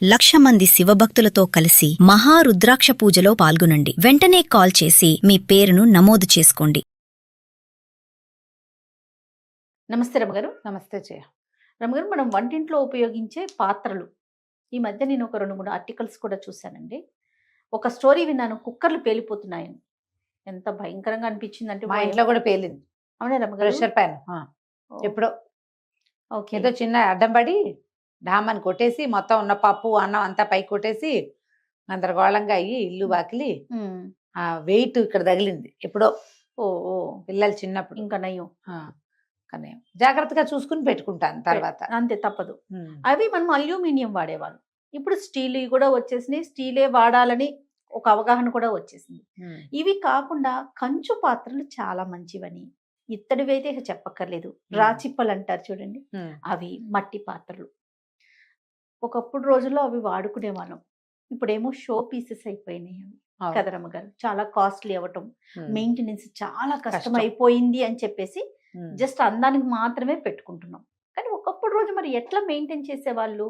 1,00,000 మంది శివభక్తులతో కలిసి మహారుద్రాక్ష పూజలో పాల్గొనండి. వెంటనే కాల్ చేసి మీ పేరును నమోదు చేసుకోండి. నమస్తే రమగారు. నమస్తే జయ. రమగారు, మనం వంటింట్లో ఉపయోగించే పాత్రలు, ఈ మధ్య నేను ఒక 2-3 ఆర్టికల్స్ కూడా చూశానండి. ఒక స్టోరీ విన్నాను, కుక్కర్లు పేలిపోతున్నాయని. ఎంత భయంకరంగా అనిపించిందంటే మా ఇంట్లో కూడా పేలింది. అవునా రమగారు? ప్రెషర్ ప్యాన్ ఎప్పుడో ఓకే. ఏదో చిన్న అడ్డం పడి డామని కొట్టేసి మొత్తం ఉన్న పప్పు అన్నం అంతా పైకి కొట్టేసి గందరగోళంగా అయ్యి ఇల్లు వాకిలి ఆ వెయిట్ ఇక్కడ తగిలింది ఎప్పుడో. ఓ ఓ పిల్లలు చిన్నప్పుడు. ఇంకా నయ్యం. కానీ జాగ్రత్తగా చూసుకుని పెట్టుకుంటాను తర్వాత. అంతే, తప్పదు. అవి మనం అల్యూమినియం వాడేవాళ్ళం. ఇప్పుడు స్టీల్ కూడా వచ్చేసినాయి. స్టీలే వాడాలని ఒక అవగాహన కూడా వచ్చేసింది. ఇవి కాకుండా కంచు పాత్రలు చాలా మంచివని, ఇత్తడివైతే ఇక చెప్పక్కర్లేదు. రాచిప్పలు అంటారు చూడండి, అవి మట్టి పాత్రలు. ఒకప్పుడు రోజుల్లో అవి వాడుకునే వాళ్ళం. ఇప్పుడేమో షో పీసెస్ అయిపోయినాయి అవి కదరమ్మ గారు. చాలా కాస్ట్లీ అవ్వటం, మెయింటెనెన్స్ చాలా కష్టం అయిపోయింది అని చెప్పేసి జస్ట్ అందానికి మాత్రమే పెట్టుకుంటున్నాం. కానీ ఒకప్పుడు రోజు మరి ఎట్లా మెయింటైన్ చేసేవాళ్ళు?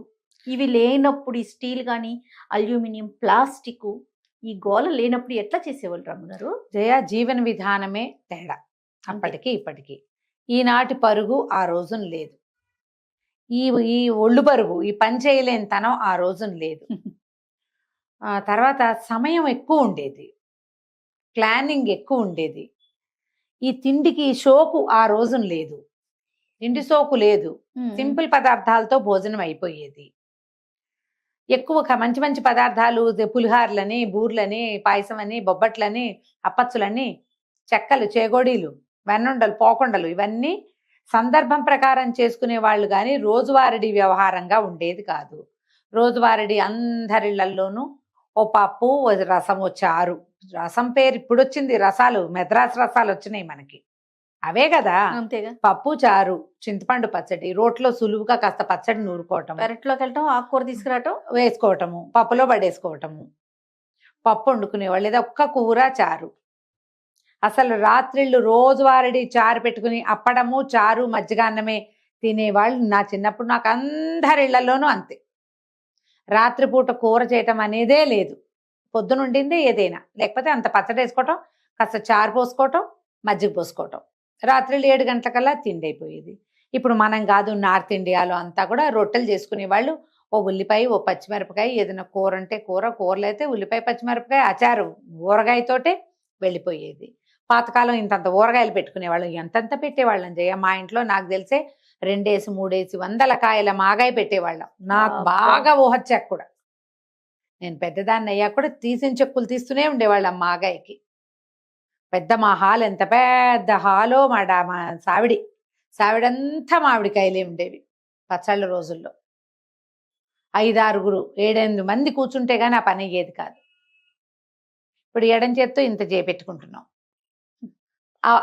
ఇవి లేనప్పుడు ఈ స్టీల్ కానీ అల్యూమినియం, ప్లాస్టిక్, ఈ గోల లేనప్పుడు ఎట్లా చేసేవాళ్ళు రమ్మగారు? జయ, జీవన విధానమే తేడా అప్పటికి ఇప్పటికి. ఈనాటి పరుగు ఆ రోజున లేదు. ఈ ఒళ్ళు పరుగు, ఈ పని చేయలేని తనం ఆ రోజున లేదు. తర్వాత సమయం ఎక్కువ ఉండేది, ప్లానింగ్ ఎక్కువ ఉండేది. ఈ తిండికి షోకు ఆ రోజున లేదు, తిండి సోకు లేదు. సింపుల్ పదార్థాలతో భోజనం అయిపోయేది. ఎక్కువ మంచి మంచి పదార్థాలు, పులిహార్లని, బూర్లని, పాయసం అని, బొబ్బట్లని, అప్పచ్చులని, చెక్కలు, చేగోడీలు, వెన్నుండలు, పోకుండలు, ఇవన్నీ సందర్భం ప్రకారం చేసుకునే వాళ్ళు. కానీ రోజువారీ వ్యవహారంగా ఉండేది కాదు. రోజువారీ అందరిళ్లలోనూ ఓ పప్పు, ఓ రసం, ఓ చారు. రసం పేరు ఇప్పుడు వచ్చింది, రసాలు మెద్రాస్ రసాలు వచ్చినాయి మనకి, అవే కదా. అంతేగా. పప్పు, చారు, చింతపండు పచ్చడి, రోట్లో సులువుగా కాస్త పచ్చడి నూరుకోవటం, పెరట్లోకి వెళ్ళటం, ఆకుకూర తీసుకురావటం, వేసుకోవటము, పప్పులో పడేసుకోవటము. పప్పు వండుకునేవాళ్ళు, లేదా ఒక్క కూర, చారు. అసలు రాత్రిళ్ళు రోజువారీ చారు పెట్టుకుని అప్పడము, చారు, మజ్జిగాన్నమే తినేవాళ్ళు. నా చిన్నప్పుడు నాకు అందరిళ్లలోనూ అంతే. రాత్రిపూట కూర చేయటం అనేదే లేదు. పొద్దునుండిందే ఏదైనా, లేకపోతే అంత పచ్చడి వేసుకోవటం, కాస్త చారు పోసుకోవటం, మజ్జిగ పోసుకోవటం. రాత్రిళ్ళు 7 గంటలకల్లా తిండి అయిపోయేది. ఇప్పుడు మనం కాదు, నార్త్ ఇండియాలో అంతా కూడా రొట్టెలు చేసుకునేవాళ్ళు. ఓ ఉల్లిపాయ, ఓ పచ్చిమిరపకాయ, ఏదైనా కూర అంటే కూరలు అయితే ఉల్లిపాయ, పచ్చిమిరపకాయ, అచారు, ఊరగాయతోటే వెళ్ళిపోయేది. పాతకాలం ఇంతంత ఊరగాయలు పెట్టుకునేవాళ్ళం. ఎంతంత పెట్టేవాళ్ళం జయ. మా ఇంట్లో నాకు తెలిసే 2 ఏసి 3 ఏసి 100 కాయల మాగాయ పెట్టేవాళ్ళం. నాకు బాగా ఊహొచ్చాక కూడా, నేను పెద్దదాన్ని అయ్యాక కూడా తీసిన చెక్కులు తీస్తూనే ఉండేవాళ్ళం మాగాయకి. పెద్ద మా హాల్, ఎంత పెద్ద హాలో మా సావిడంతా మామిడికాయలే ఉండేవి పచ్చళ్ళ రోజుల్లో. 5, 6, 7, 8 మంది కూర్చుంటే గానీ ఆ పని అయ్యేది కాదు. ఇప్పుడు ఎడం చేత్తో ఇంత చేపెట్టుకుంటున్నాం.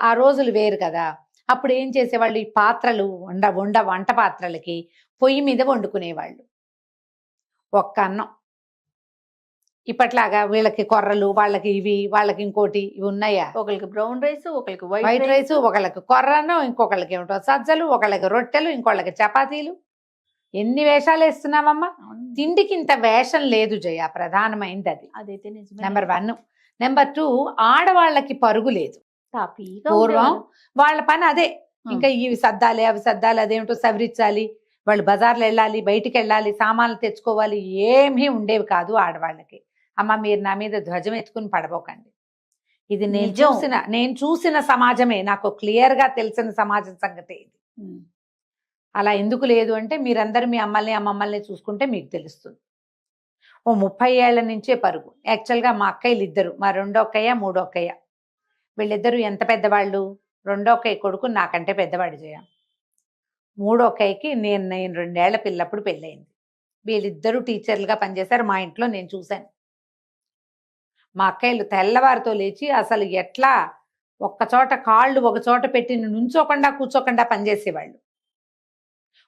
ఆ రోజులు వేరు కదా. అప్పుడు ఏం చేసేవాళ్ళు, ఈ పాత్రలు వంట పాత్రలకి పొయ్యి మీద వండుకునేవాళ్ళు. ఒక్క అన్నం. ఇప్పట్లాగా వీళ్ళకి కొర్రలు, వాళ్ళకి ఇవి, వాళ్ళకి ఇంకోటి, ఇవి ఉన్నాయా? ఒకరికి బ్రౌన్ రైస్, ఒకరికి వైట్ రైస్, ఒకళ్ళకి కొర్రను, ఇంకొకళ్ళకి ఏమిటో సజ్జలు, ఒకళ్ళకి రొట్టెలు, ఇంకొకళ్ళకి చపాతీలు. ఎన్ని వేషాలు వేస్తున్నామమ్మా. తిండికి ఇంత వేషం లేదు జయ, ప్రధానమైంది అది. అదైతే నిజమే. నెంబర్ 1. నెంబర్ 2, ఆడవాళ్ళకి పరుగు లేదు. పూర్వం వాళ్ళ పని అదే. ఇంకా ఇవి సర్దాలి, అవి సర్దాలి, అదేమిటో సవరించాలి, వాళ్ళు బజార్లు వెళ్ళాలి, బయటికి వెళ్ళాలి, సామాన్లు తెచ్చుకోవాలి, ఏమీ ఉండేవి కాదు ఆడవాళ్ళకి. అమ్మ, మీరు నా మీద ధ్వజం ఎత్తుకుని పడబోకండి. ఇది నేను చూసిన సమాజమే, నాకు క్లియర్ గా తెలిసిన సమాజం సంగతే ఇది. అలా ఎందుకు లేదు అంటే, మీరందరూ మీ అమ్మల్ని చూసుకుంటే మీకు తెలుస్తుంది. ఓ 30 ఏళ్ల నుంచే పరుగు. యాక్చువల్గా మా అక్కయ్యలు ఇద్దరు, మా రెండో అక్కయ్య, మూడో అక్కయ్య, వీళ్ళిద్దరూ ఎంత పెద్దవాళ్ళు. రెండో అక్కయ్య కొడుకు నాకంటే పెద్దవాడు జయ. మూడో అక్కయ్యకి నేను 2 ఏళ్ల పిల్లప్పుడు పెళ్ళయింది. వీళ్ళిద్దరూ టీచర్లుగా పనిచేశారు మా ఇంట్లో, నేను చూశాను. మా అక్కయ్యలు తెల్లవారితో లేచి అసలు ఎట్లా ఒక్కచోట కాళ్ళు ఒకచోట పెట్టి నుంచోకుండా కూర్చోకుండా పనిచేసేవాళ్ళు.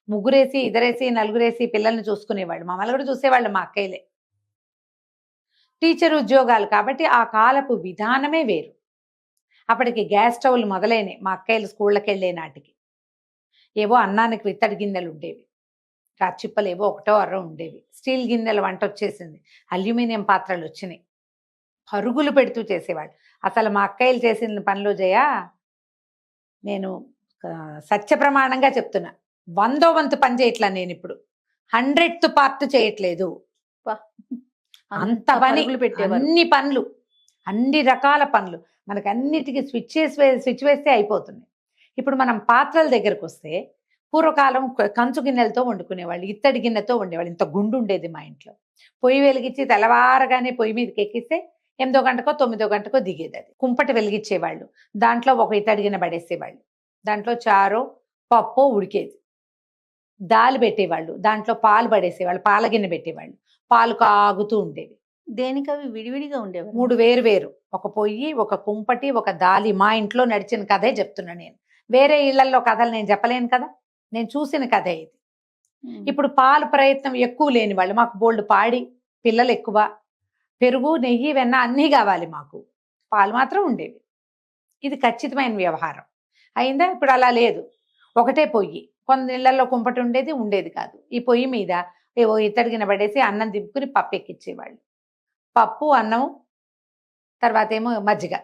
3 ఇద్దరేసి 4 పిల్లల్ని చూసుకునేవాళ్ళు. మమ్మల్ని కూడా చూసేవాళ్ళు మా అక్కయ్యలే. టీచర్ ఉద్యోగాలు కాబట్టి ఆ కాలపు విధానమే వేరు. అప్పటికి గ్యాస్ స్టవ్లు మొదలైనవి మా అక్కయ్యలు స్కూళ్ళకి వెళ్ళే నాటికి. ఏవో అన్నానికి విత్తడి గిన్నెలు ఉండేవి. రాచిప్పలు ఏవో ఒకటో అరో ఉండేవి. స్టీల్ గిన్నెల వంట వచ్చేసింది. అల్యూమినియం పాత్రలు వచ్చినాయి. పరుగులు పెడుతూ చేసేవాళ్ళు. అసలు మా అక్కయ్యలు చేసిన పనిలో జయ, నేను సత్య ప్రమాణంగా చెప్తున్నా, 100వ వంతు పని చేయట్లా నేను ఇప్పుడు. 100th పార్ట్ చేయట్లేదు. అంత పని, అన్ని పనులు, అన్ని రకాల పనులు మనకు అన్నిటికీ స్విచ్ వేస్తే అయిపోతుంది. ఇప్పుడు మనం పాత్రల దగ్గరకు వస్తే, పూర్వకాలం కంచు గిన్నెలతో వండుకునేవాళ్ళు, ఇత్తడి గిన్నెతో వండేవాళ్ళు. ఇంత గుండు ఉండేది మా ఇంట్లో. పొయ్యి వెలిగించి తెల్లవారగానే పొయ్యి మీదకి ఎక్కిస్తే 8వ గంటకో 9వ గంటకో దిగేది. అది కుంపటి వెలిగించేవాళ్ళు. దాంట్లో ఒక ఇత్తడి గిన్నె పడేసేవాళ్ళు. దాంట్లో చారో పప్పు ఉడికేది. దాల్ పెట్టేవాళ్ళు. దాంట్లో పాలు పడేసేవాళ్ళు. పాల గిన్నె పెట్టేవాళ్ళు. పాలు కాగుతూ ఉండేవి. దేనికి అవి విడివిడిగా ఉండేవి? 3 వేరు. ఒక పొయ్యి, ఒక కుంపటి, ఒక దాలి. మా ఇంట్లో నడిచిన కథే చెప్తున్నా నేను. వేరే ఇళ్లలో కథలు నేను చెప్పలేను కదా, నేను చూసిన కథే ఇది. ఇప్పుడు పాలు ప్రయత్నం ఎక్కువ లేని వాళ్ళు, మాకు బోల్డ్ పాడి పిల్లలు ఎక్కువ, పెరుగు నెయ్యి వెన్న అన్నీ కావాలి మాకు, పాలు మాత్రం ఉండేవి. ఇది ఖచ్చితమైన వ్యవహారం అయిందా? ఇప్పుడు అలా లేదు. ఒకటే పొయ్యి. కొన్ని ఇళ్లలో కుంపటి ఉండేది కాదు. ఈ పొయ్యి మీద ఏవో ఇత్తడి గిన్నె పడేసి అన్నం దింపుకుని పప్పు ఎక్కించేవాళ్ళు. పప్పు, అన్నం, తర్వాత ఏమో మజ్జిగ,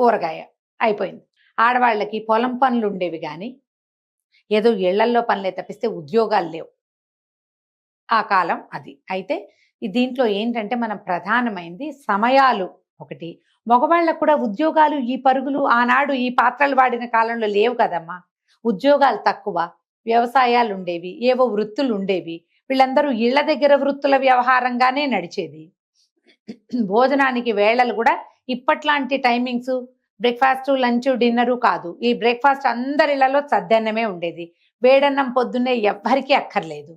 ఊరగాయ, అయిపోయింది. ఆడవాళ్ళకి పొలం పనులు ఉండేవి కానీ ఏదో ఇళ్లల్లో పనులే తప్పిస్తే ఉద్యోగాలు లేవు ఆ కాలం. అది అయితే దీంట్లో ఏంటంటే మనం ప్రధానమైంది సమయాలు ఒకటి. మగవాళ్ళకు కూడా ఉద్యోగాలు, ఈ పరుగులు ఆనాడు ఈ పాత్రలు వాడిన కాలంలో లేవు కదమ్మా. ఉద్యోగాలు తక్కువ, వ్యవసాయాలు ఉండేవి, ఏవో వృత్తులు ఉండేవి. వీళ్ళందరూ ఇళ్ల దగ్గర వృత్తుల వ్యవహారంగానే నడిచేది. భోజనానికి వేళలు కూడా ఇప్పట్లాంటి టైమింగ్స్, బ్రేక్ఫాస్ట్, లంచ్, డిన్నరు కాదు. ఈ బ్రేక్ఫాస్ట్ అందరిళ్లలో చద్దన్నమే ఉండేది. వేడన్నం పొద్దున్నే ఎవ్వరికీ అక్కర్లేదు.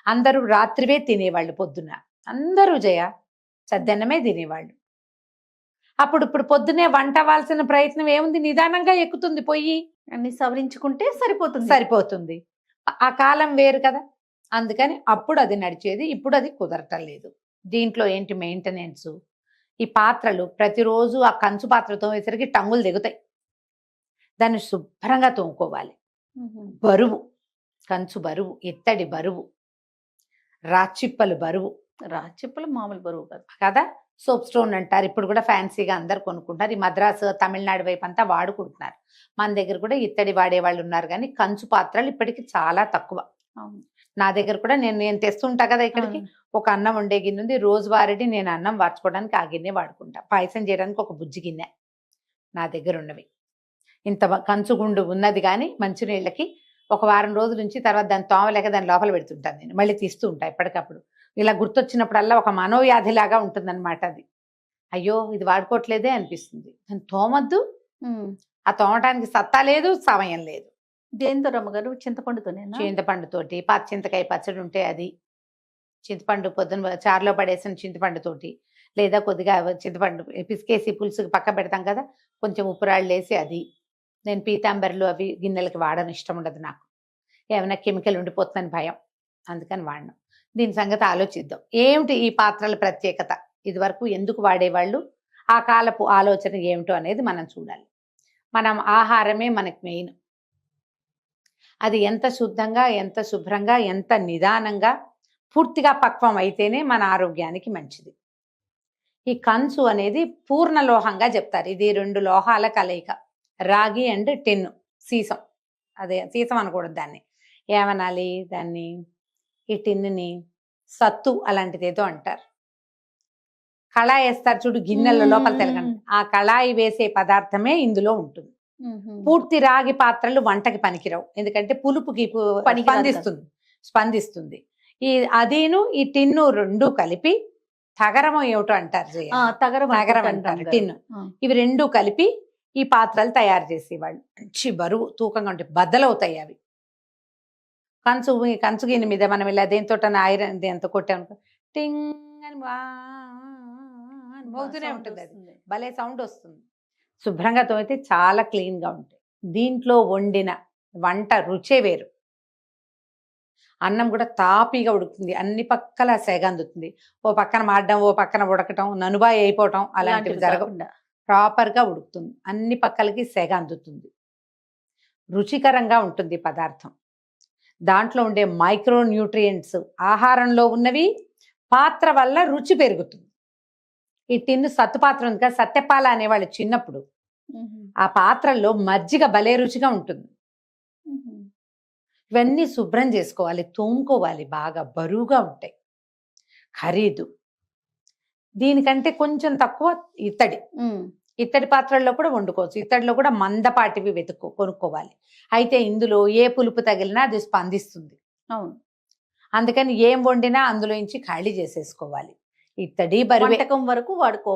అందరూ రాత్రివే తినేవాళ్ళు. పొద్దున్న అందరూ జయ చద్దన్నమే తినేవాళ్ళు. ఇప్పుడు పొద్దునే వంట అవ్వాల్సిన ప్రయత్నం ఏముంది? నిదానంగా ఎక్కుతుంది పొయ్యి, అన్ని సవరించుకుంటే సరిపోతుంది. ఆ కాలం వేరు కదా. అందుకని అప్పుడు అది నడిచేది. ఇప్పుడు అది కుదరటం లేదు. దీంట్లో ఏంటి మెయింటెనెన్స్? ఈ పాత్రలు ప్రతిరోజు ఆ కంచు పాత్రతో వేసరికి టంగులు దిగుతాయి. దాన్ని శుభ్రంగా తోముకోవాలి. బరువు, కంచు బరువు, ఇత్తడి బరువు, రాచిప్పలు బరువు. రాచిప్పలు మామూలు బరువు కదా. సోప్ స్టోన్ అంటారు. ఇప్పుడు కూడా ఫ్యాన్సీగా అందరు కొనుక్కుంటారు. ఈ మద్రాసు, తమిళనాడు వైపు అంతా వాడుకుంటున్నారు. మన దగ్గర కూడా ఇత్తడి వాడే వాళ్ళు ఉన్నారు కానీ కంచు పాత్రలు ఇప్పటికి చాలా తక్కువ. నా దగ్గర కూడా నేను తెస్తుంటా కదా ఇక్కడికి. ఒక అన్నం వండే గిన్నె ఉంది. రోజువారీ నేను అన్నం వార్చుకోవడానికి ఆ గిన్నె వాడుకుంటా. పాయసం చేయడానికి ఒక బుజ్జి గిన్నె నా దగ్గర ఉన్నవి. ఇంత కంచుగుండు ఉన్నది కానీ మంచినీళ్ళకి ఒక వారం రోజుల నుంచి తర్వాత దాన్ని తోమలేక దాని లోపల పెడుతుంటాను నేను. మళ్ళీ తీస్తూ ఉంటా ఎప్పటికప్పుడు. ఇలా గుర్తొచ్చినప్పుడల్లా ఒక మనోవ్యాధిలాగా ఉంటుందన్నమాట అది. అయ్యో ఇది వాడుకోవట్లేదే అనిపిస్తుంది. దాన్ని తోమద్దు. ఆ తోమటానికి సత్తా లేదు, సమయం లేదు. దేంతో రమ్మగారు? చింతపండుతోనే? చింతపండుతోటి, చింతకాయ పచ్చడి ఉంటే అది, చింతపండు పొద్దున చారులో పడేసిన చింతపండుతోటి, లేదా కొద్దిగా చింతపండు పిసికేసి పులుసుకి పక్క పెడతాం కదా, కొంచెం ఉప్పురాళ్ళు వేసి అది. నేను పీతాంబర్లు అవి గిన్నెలకి వాడను, ఇష్టం ఉండదు నాకు. ఏమైనా కెమికల్ ఉండిపోతుందని భయం, అందుకని వాడను. దీని సంగతి ఆలోచిద్దాం. ఏమిటి ఈ పాత్రల ప్రత్యేకత? ఇది వరకు ఎందుకు వాడేవాళ్ళు, ఆ కాలపు ఆలోచన ఏమిటో అనేది మనం చూడాలి. మనం ఆహారమే మనకు మెయిన్. అది ఎంత శుద్ధంగా, ఎంత శుభ్రంగా, ఎంత నిదానంగా, పూర్తిగా పక్వం అయితేనే మన ఆరోగ్యానికి మంచిది. ఈ కంచు అనేది పూర్ణ లోహంగా చెప్తారు. ఇది 2 లోహాల కలయిక, రాగి అండ్ టిన్, సీసం. అదే సీసం అనకూడదు దాన్ని, ఏమనాలి దాన్ని? ఈ టిన్ని సత్తు అలాంటిది ఏదో అంటారు. కళాయి వేస్తారు చూడు గిన్నెల లోపల తెలగండి, ఆ కళాయి వేసే పదార్థమే ఇందులో ఉంటుంది. పూర్తి రాగి పాత్రలు వంటకి పనికిరావు, ఎందుకంటే పులుపుకి స్పందిస్తుంది. అదేను ఈ టిన్ను 2 కలిపి తగరము ఏమిటో అంటారు, తగరం అంటారు టిన్ను. ఇవి 2 కలిపి ఈ పాత్రలు తయారు చేసేవాళ్ళు. మంచి బరువు, తూకంగా ఉంటాయి, బద్దలవుతాయి అవి. కంచు గిన్నె మీద మనం ఇలా దేంతో ఐరన్ దేంతో కొట్టామనుకో టింగ్ అని మోగుతూనే ఉంటుంది. అది భలే సౌండ్ వస్తుంది. శుభ్రంగా తోమితే చాలా క్లీన్గా ఉంటాయి. దీంట్లో వండిన వంట రుచే వేరు. అన్నం కూడా తాపీగా ఉడుకుతుంది, అన్ని పక్కల సెగ అందుతుంది. ఓ పక్కన మాడడం, ఓ పక్కన ఉడకటం, ననుబాయి అయిపోవటం అలాంటివి జరగకుండా ప్రాపర్గా ఉడుకుతుంది. అన్ని పక్కలకి సెగ అందుతుంది, రుచికరంగా ఉంటుంది పదార్థం. దాంట్లో ఉండే మైక్రో న్యూట్రియంట్స్, ఆహారంలో ఉన్నవి, పాత్ర వల్ల రుచి పెరుగుతుంది. ఈ టిన్ను సత్తు పాత్ర ఉంది కదా, సత్యపాల అనేవాళ్ళు చిన్నప్పుడు, ఆ పాత్రల్లో మజ్జిగ భలే రుచిగా ఉంటుంది. ఇవన్నీ శుభ్రం చేసుకోవాలి, తోముకోవాలి, బాగా బరువుగా ఉంటాయి, ఖరీదు. దీనికంటే కొంచెం తక్కువ ఇత్తడి పాత్రల్లో కూడా వండుకోవచ్చు. ఇత్తడిలో కూడా మందపాటివి కొనుక్కోవాలి. అయితే ఇందులో ఏ పులుపు తగిలినా అది స్పందిస్తుంది. అవును, అందుకని ఏం వండినా అందులోంచి ఖాళీ చేసేసుకోవాలి. ఇత్తడి బరువే, వంటకం వరకు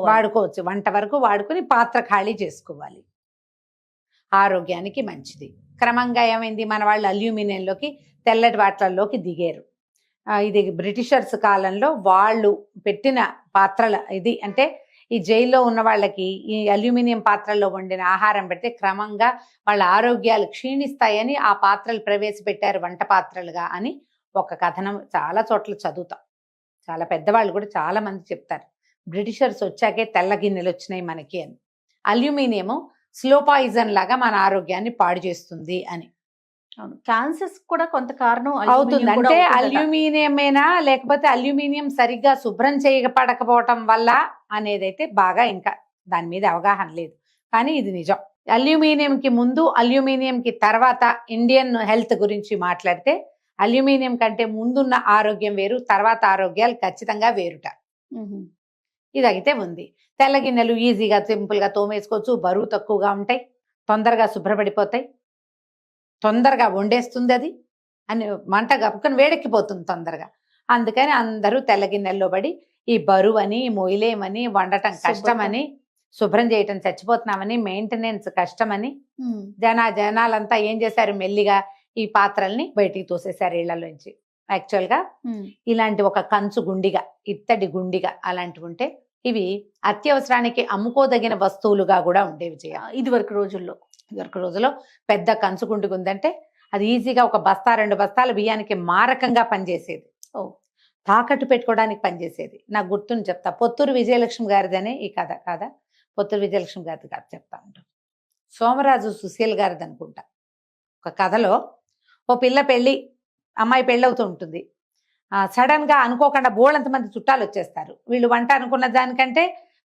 వాడుకోవచ్చు, వంట వరకు వాడుకుని పాత్ర ఖాళీ చేసుకోవాలి. ఆరోగ్యానికి మంచిది. క్రమంగా ఏమైంది, మన వాళ్ళు అల్యూమినియంలోకి, తెల్లటి వాటిల్లోకి దిగారు. ఇది బ్రిటిషర్స్ కాలంలో వాళ్ళు పెట్టిన పాత్రల ఇది. అంటే ఈ జైల్లో ఉన్న వాళ్ళకి ఈ అల్యూమినియం పాత్రల్లో వండిన ఆహారం పెడితే క్రమంగా వాళ్ళ ఆరోగ్యాలు క్షీణిస్తాయని ఆ పాత్రలు ప్రవేశపెట్టారు వంట పాత్రలుగా అని ఒక కథనం చాలా చోట్ల చదువుతాం. చాలా పెద్దవాళ్ళు కూడా చాలా మంది చెప్తారు, బ్రిటిషర్స్ వచ్చాకే తెల్ల గిన్నెలు వచ్చినాయి మనకి అని. అల్యూమినియం స్లో పాయిజన్ లాగా మన ఆరోగ్యాన్ని పాడు చేస్తుంది అని. అవును, క్యాన్సర్స్ కూడా కొంత కారణం అవుతుంది. అంటే అల్యూమినియమేనా, లేకపోతే అల్యూమినియం సరిగ్గా శుభ్రం చేయబడకపోవటం వల్ల అనేదైతే బాగా ఇంకా దాని మీద అవగాహన లేదు, కానీ ఇది నిజం. అల్యూమినియంకి ముందు, అల్యూమినియంకి తర్వాత ఇండియన్ హెల్త్ గురించి మాట్లాడితే అల్యూమినియం కంటే ముందున్న ఆరోగ్యం వేరు, తర్వాత ఆరోగ్యాలు ఖచ్చితంగా వేరుట. ఇది అయితే ఉంది. తెల్ల గిన్నెలు ఈజీగా సింపుల్గా తోమేసుకోవచ్చు, బరువు తక్కువగా ఉంటాయి, తొందరగా శుభ్రపడిపోతాయి, తొందరగా వండేస్తుంది అది అని, మంట గప్పుకొని వేడెక్కిపోతుంది తొందరగా. అందుకని అందరూ తెల్ల గిన్నెల్లో పడి ఈ బరువు అని, మొయిలేమని, వండటం కష్టమని, శుభ్రం చేయటం చచ్చిపోతున్నామని, మెయింటెనెన్స్ కష్టమని జనాలంతా ఏం చేశారు, మెల్లిగా ఈ పాత్రల్ని బయటికి తోసేశారు ఇళ్లలోంచి. యాక్చువల్గా ఇలాంటి ఒక కంచు గుండిగా, ఇత్తడి గుండిగా అలాంటివి ఉంటే ఇవి అత్యవసరానికి అమ్ముకోదగిన వస్తువులుగా కూడా ఉండేవి. ఇదివరకు రోజుల్లో పెద్ద కంచు గుండిగా ఉందంటే అది ఈజీగా ఒక బస్తా 2 బస్తాల బియ్యానికి మారకంగా పనిచేసేది, తాకట్టు పెట్టుకోవడానికి పనిచేసేది. నాకు గుర్తుని చెప్తా, పొత్తూరు విజయలక్ష్మి గారిదనే ఈ కథ కాదా, పొత్తూరు విజయలక్ష్మి గారిది కథ చెప్తా ఉంటాను. సోమరాజు సుశీల్ గారిది అనుకుంటా. ఒక కథలో ఓ పిల్ల అమ్మాయి పెళ్ళవుతూ ఉంటుంది. సడన్ గా అనుకోకుండా బోళ్ళంతమంది చుట్టాలు వచ్చేస్తారు. వీళ్ళు వంట అనుకున్న దానికంటే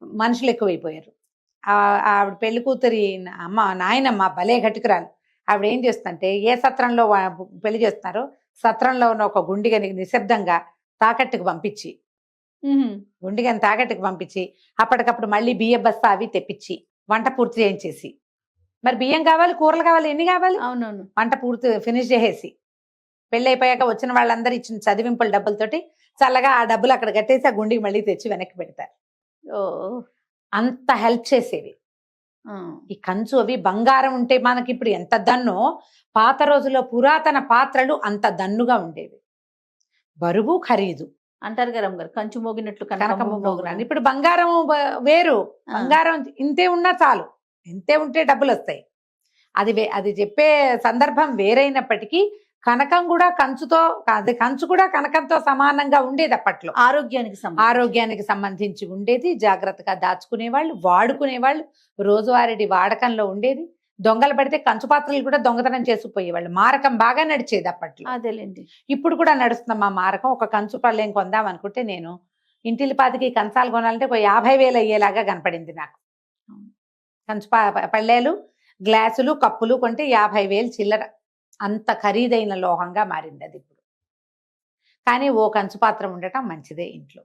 మనుషులు ఎక్కువైపోయారు. ఆవిడ పెళ్లి కూతురి నాయనమ్మ భలే ఘటికురాలు. ఆవిడ ఏం చేస్తుందంటే, ఏ సత్రంలో పెళ్లి చేస్తున్నారో సత్రంలో ఉన్న ఒక గుండిగని నిశ్శబ్దంగా తాకట్టుకు పంపించి, అప్పటికప్పుడు మళ్ళీ బియ్య బస్తా అవి తెప్పించి వంట పూర్తి చేయించేసి, మరి బియ్యం కావాలి, కూరలు కావాలి, ఎన్ని కావాలి, అవునవును, వంట పూర్తి ఫినిష్ చేసేసి, పెళ్ళి అయిపోయాక వచ్చిన వాళ్ళందరూ ఇచ్చిన చదివింపుల డబ్బులతోటి చల్లగా ఆ డబ్బులు అక్కడ కట్టేసి ఆ గుండికి మళ్ళీ తెచ్చి వెనక్కి పెడతారు. అంత హెల్ప్ చేసేవి. ఈ కంచు అవి బంగారం ఉంటే మనకి ఇప్పుడు ఎంత దన్నో, పాత రోజుల్లో పురాతన పాత్రలు అంత దన్నుగా ఉండేవి. బరువు ఖరీదు అంటారు కదా కంచు మోగినట్లు కనకము మోగినాను. ఇప్పుడు బంగారం వేరు, బంగారం ఇంతే ఉన్నా చాలు, ఇంతే ఉంటే డబ్బులు వస్తాయి. అది చెప్పే సందర్భం వేరైనప్పటికీ కనకం కూడా కంచు కూడా కనకంతో సమానంగా ఉండేది అప్పట్లో. ఆరోగ్యానికి సంబంధించి ఉండేది, జాగ్రత్తగా దాచుకునేవాళ్ళు, వాడుకునేవాళ్ళు, రోజువారీ వాడకంలో ఉండేది. దొంగలు పడితే కంచు పాత్రలు కూడా దొంగతనం చేసుకుపోయేవాళ్ళు. మారకం బాగా నడిచేది అప్పట్లో. అదేలేండి, ఇప్పుడు కూడా నడుస్తుందమ్మా మారకం. ఒక కంచు పళ్ళేం కొందాం అనుకుంటే నేను ఇంటిలిపాదికి కంచాలు కొనాలంటే ఒక 50,000 అయ్యేలాగా కనపడింది నాకు. కంచు పళ్ళేలు, గ్లాసులు, కప్పులు కొంటే 50,000 చిల్లర. అంత ఖరీదైన లోహంగా మారింది అది ఇప్పుడు. కానీ ఓ కంచు పాత్ర ఉండటం మంచిదే ఇంట్లో.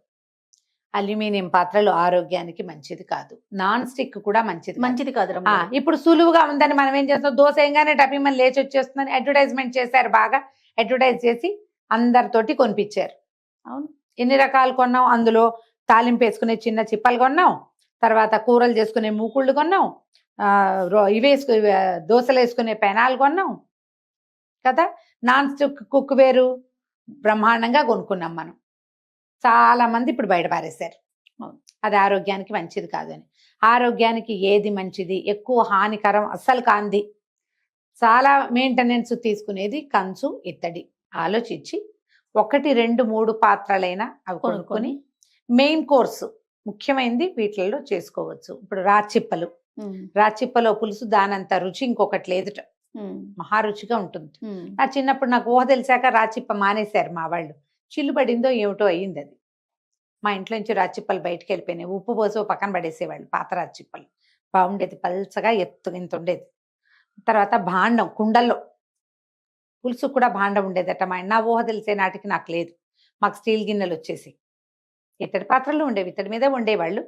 అల్యూమినియం పాత్రలు ఆరోగ్యానికి మంచిది కాదు. నాన్ స్టిక్ కూడా మంచిది కాదు. ఇప్పుడు సులువుగా ఉందని మనం ఏం చేస్తాం, దోశ ఏంగానే టపిమని లేచి వచ్చేస్తుందని అడ్వర్టైజ్మెంట్ చేశారు. బాగా అడ్వర్టైజ్ చేసి అందరితోటి కొనిపించారు. అవును, ఎన్ని రకాలు కొన్నాం, అందులో తాలింపు వేసుకునే చిన్న చిప్పలు కొన్నాం, తర్వాత కూరలు చేసుకునే మూకుళ్ళు కొన్నాం, దోశలు వేసుకునే పెనాలు కొన్నాం కదా. నాన్ స్టిక్ కుక్ వేరు బ్రహ్మాండంగా కొనుక్కున్నాం మనం. చాలా మంది ఇప్పుడు బయట పారేశారు. అది ఆరోగ్యానికి మంచిది కాదని. ఆరోగ్యానికి ఏది మంచిది, ఎక్కువ హానికరం అస్సలు కాంది, చాలా మెయింటెనెన్స్ తీసుకునేది కంచు, ఇత్తడి. ఆలోచించి 1, 2, 3 పాత్రలైనా అవి కొనుక్కొని మెయిన్ కోర్సు ముఖ్యమైనది వీటిల్లో చేసుకోవచ్చు. ఇప్పుడు రాచిప్పలు, రాచిప్పలో పులుసు దానంత రుచి ఇంకొకటి లేదుట. మహారుచిగా ఉంటుంది. నా చిన్నప్పుడు నాకు ఊహ తెలిసాక రాచిప్ప మానేశారు మా వాళ్ళు. చిల్లు పడిందో ఏమిటో అయ్యింది అది. మా ఇంట్లో నుంచి రాచిప్పలు బయటకు వెళ్ళిపోయినాయి. ఉప్పు పోసి పక్కన పడేసేవాళ్ళు పాత రాచిప్పలు. బాగుండేది, పల్చగా ఇంత ఉండేది. తర్వాత భాండం, కుండల్లో పులుసు కూడా భాండం ఉండేదట మా నా ఊహ తెలిసే నాటికి నాకు లేదు. మాకు స్టీల్ గిన్నెలు వచ్చేసి ఇత్తడి పాత్రలు ఉండేవి, ఇత్తడి మీదే ఉండేవాళ్ళు.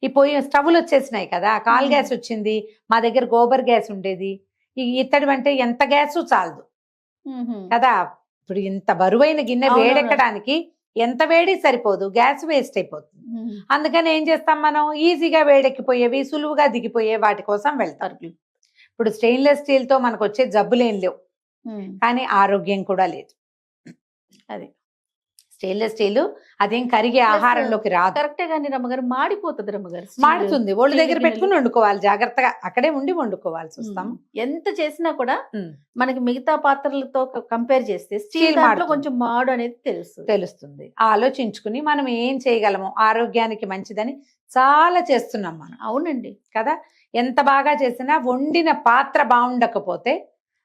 ఈ పొయ్యి స్టవ్లు వచ్చేసినాయి కదా, కాల్ గ్యాస్ వచ్చింది. మా దగ్గర గోబర్ గ్యాస్ ఉండేది. ఈ ఇత్తడి అంటే ఎంత గ్యాసు చాలదు కదా. ఇప్పుడు ఇంత బరువైన గిన్నె వేడెక్కడానికి ఎంత వేడి సరిపోదు, గ్యాస్ వేస్ట్ అయిపోతుంది. అందుకని ఏం చేస్తాం మనం, ఈజీగా వేడెక్కిపోయేవి, సులువుగా దిగిపోయే వాటి కోసం వెళ్తారు. ఇప్పుడు స్టెయిన్లెస్ స్టీల్ తో మనకు వచ్చే జబ్బులేం లేవు, కానీ ఆరోగ్యం కూడా లేదు. అది స్టెయిన్లెస్ స్టీల్ అదేం కరిగే ఆహారంలోకి రాదు. కరెక్టే కానీ రమ్మగారు మాడిపోతుంది. రమ్మగారు మాడుతుంది, ఒళ్ళు దగ్గర పెట్టుకుని వండుకోవాలి, జాగ్రత్తగా అక్కడే ఉండి వండుకోవాల్సి వస్తాం. ఎంత చేసినా కూడా మనకి మిగతా పాత్రలతో కంపేర్ చేస్తే స్టీల్ దాంట్లో కొంచెం మాడు అనేది తెలుస్తుంది. ఆలోచించుకుని మనం ఏం చేయగలమో, ఆరోగ్యానికి మంచిదని చాలా చేస్తున్నాం మనం. అవునండి కదా, ఎంత బాగా చేసినా వండిన పాత్ర బాగుండకపోతే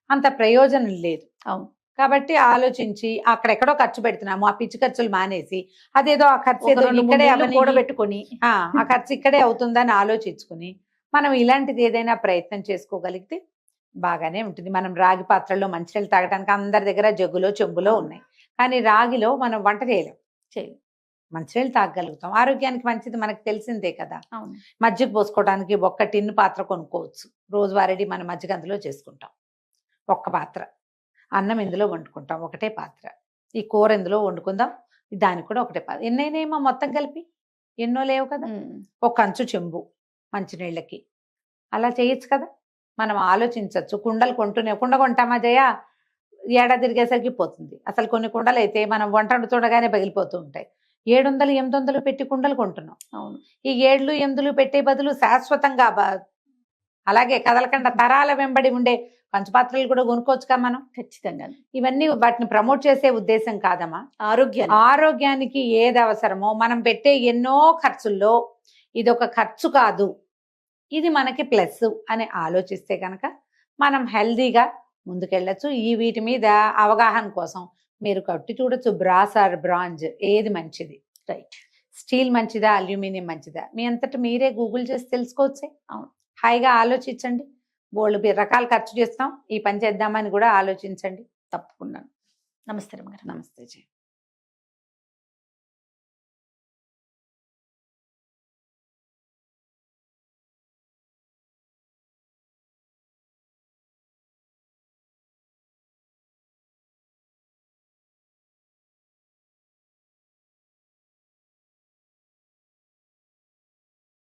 అంత ప్రయోజనం లేదు. అవును, కాబట్టి ఆలోచించి అక్కడెక్కడో ఖర్చు పెడుతున్నాము, ఆ పిచ్చి ఖర్చులు మానేసి అదేదో ఆ ఖర్చు ఏదో ఇక్కడే కూడబెట్టుకొని ఆ ఖర్చు ఇక్కడే అవుతుందని ఆలోచించుకుని మనం ఇలాంటిది ఏదైనా ప్రయత్నం చేసుకోగలిగితే బాగానే ఉంటుంది. మనం రాగి పాత్రలో మంచినీళ్ళు తాగడానికి అందరి దగ్గర జగ్గులో చెంబులో ఉన్నాయి, కానీ రాగిలో మనం వంట చేయలేం. మంచినీళ్ళు తాగలుగుతాం, ఆరోగ్యానికి మంచిది మనకు తెలిసిందే కదా. మజ్జిగ పోసుకోవడానికి ఒక్క టిన్ను పాత్ర కొనుక్కోవచ్చు. రోజువారీ మన మజ్జిగ అందులో చేసుకుంటాం ఒక్క పాత్ర. అన్నం ఇందులో వండుకుంటాం ఒకటే పాత్ర. ఈ కూర ఇందులో వండుకుందాం, దానికి కూడా ఒకటే పాత్ర. ఎన్నైనా మొత్తం కలిపి ఎన్నో లేవు కదా. ఒక కంచు చెంబు మంచినీళ్ళకి అలా చేయొచ్చు కదా. మనం ఆలోచించవచ్చు. కుండలు కుండ కొంటామా జయ, ఏడాది తిరిగేసరికి పోతుంది. అసలు కొన్ని కుండలు అయితే మనం వంట వండుతుండగానే పగిలిపోతూ ఉంటాయి. 700, 800 పెట్టి కుండలు కొంటున్నాం. అవును, ఈ 7, 8 పెట్టే బదులు శాశ్వతంగా అలాగే కదలకుండా తరాల వెంబడి ఉండే పంచపాత్రలు కూడా కొనుక్కోవచ్చుగా మనం. ఖచ్చితంగా ఇవన్నీ వాటిని ప్రమోట్ చేసే ఉద్దేశం కాదమ్మా. ఆరోగ్యానికి ఏది అవసరమో మనం పెట్టే ఎన్నో ఖర్చుల్లో ఇదొక ఖర్చు కాదు, ఇది మనకి ప్లస్ అని ఆలోచిస్తే కనుక మనం హెల్దీగా ముందుకెళ్ళచ్చు. వీటి మీద అవగాహన కోసం మీరు కట్టి చూడొచ్చు, బ్రాస్ ఆర్ బ్రాంజ్ ఏది మంచిది, రైట్, స్టీల్ మంచిదా అల్యూమినియం మంచిదా, మీ అంతటా మీరే గూగుల్ చేసి తెలుసుకోవచ్చే. అవును, హాయిగా ఆలోచించండి. బోళ్ళు రకాలు ఖర్చు చేస్తాం, ఈ పని చేద్దామని కూడా ఆలోచించండి. తప్పకుండా. నమస్తే రమ్మగారు. నమస్తే జీ.